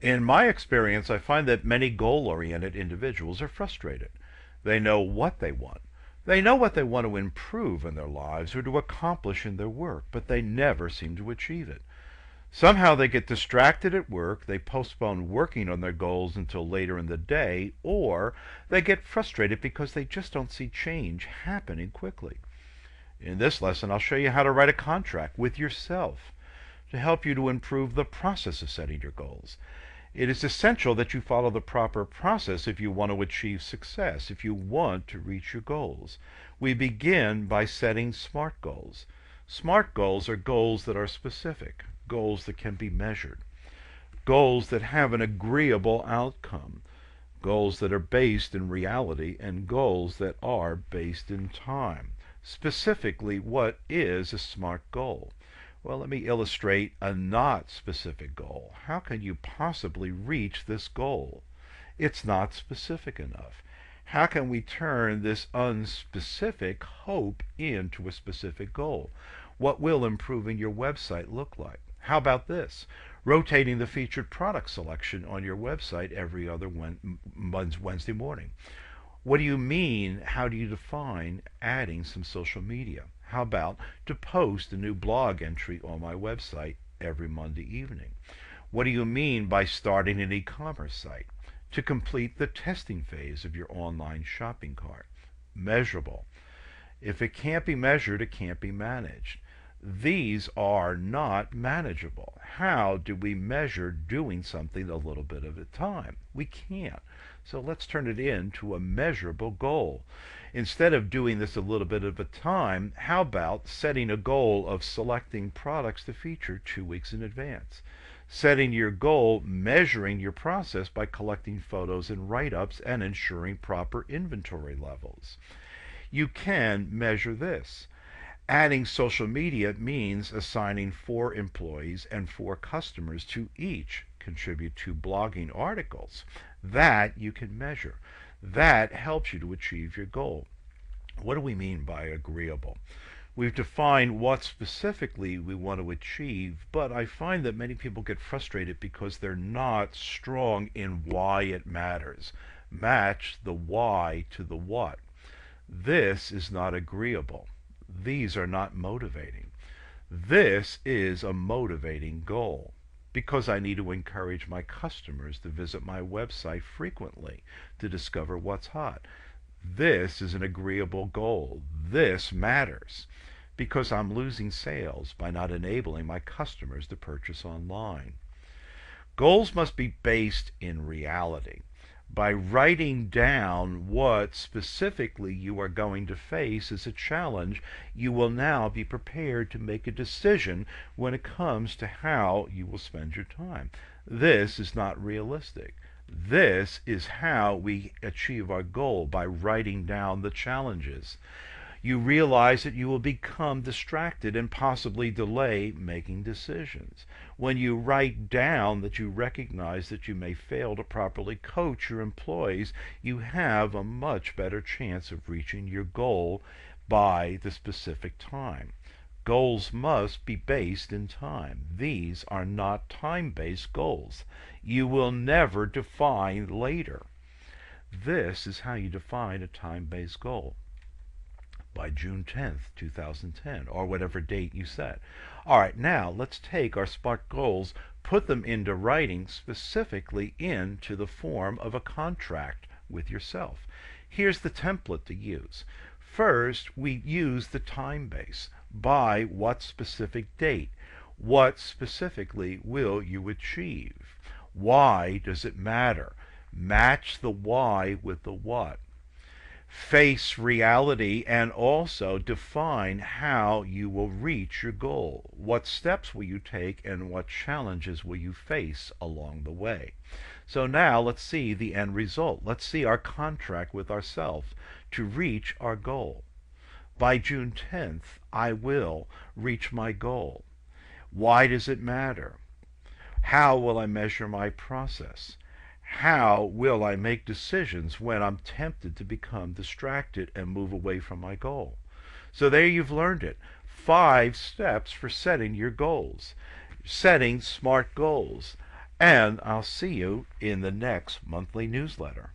In my experience, I find that many goal-oriented individuals are frustrated. They know what they want. They know what they want to improve in their lives or to accomplish in their work, but they never seem to achieve it. Somehow they get distracted at work, they postpone working on their goals until later in the day, or they get frustrated because they just don't see change happening quickly. In this lesson, I'll show you how to write a contract with yourself to help you to improve the process of setting your goals. It is essential that you follow the proper process if you want to achieve success, if you want to reach your goals. We begin by setting SMART goals. SMART goals are goals that are specific, goals that can be measured, goals that have an agreeable outcome, goals that are based in reality, and goals that are based in time. Specifically, what is a SMART goal? Well, let me illustrate a not specific goal. How can you possibly reach this goal? It's not specific enough. How can we turn this unspecific hope into a specific goal? What will improving your website look like? How about this? Rotating the featured product selection on your website every other Wednesday morning. What do you mean? How do you define adding some social media? How about to post a new blog entry on my website every Monday evening? What do you mean by starting an e-commerce site? To complete the testing phase of your online shopping cart. Measurable. If it can't be measured, it can't be managed. These are not manageable. How do we measure doing something a little bit at a time? We can't. So let's turn it into a measurable goal. Instead of doing this a little bit at a time, how about setting a goal of selecting products to feature 2 weeks in advance? Setting your goal, measuring your process by collecting photos and write-ups and ensuring proper inventory levels. You can measure this. Adding social media means assigning 4 employees and 4 customers to each contribute to blogging articles. That you can measure. That helps you to achieve your goal. What do we mean by agreeable? We've defined what specifically we want to achieve, but I find that many people get frustrated because they're not strong in why it matters. Match the why to the what. This is not agreeable. These are not motivating. This is a motivating goal because I need to encourage my customers to visit my website frequently to discover what's hot. This is an agreeable goal. This matters because I'm losing sales by not enabling my customers to purchase online. Goals must be based in reality. By writing down what specifically you are going to face as a challenge, you will now be prepared to make a decision when it comes to how you will spend your time. This is not realistic. This is how we achieve our goal, by writing down the challenges. You realize that you will become distracted and possibly delay making decisions. When you write down that you recognize that you may fail to properly coach your employees, you have a much better chance of reaching your goal by the specific time. Goals must be based in time. These are not time-based goals. You will never define later. This is how you define a time-based goal. By June 10th, 2010, or whatever date you set. All right, now let's take our SMART goals, put them into writing, specifically into the form of a contract with yourself. Here's the template to use. First, we use the time base. By what specific date? What specifically will you achieve? Why does it matter? Match the why with the what. Face reality and also define how you will reach your goal. What steps will you take and what challenges will you face along the way? So now let's see the end result. Let's see our contract with ourselves to reach our goal. By June 10th, I will reach my goal. Why does it matter? How will I measure my process? How will I make decisions when I'm tempted to become distracted and move away from my goal? So there you've learned it. 5 steps for setting your goals. Setting SMART goals. And I'll see you in the next monthly newsletter.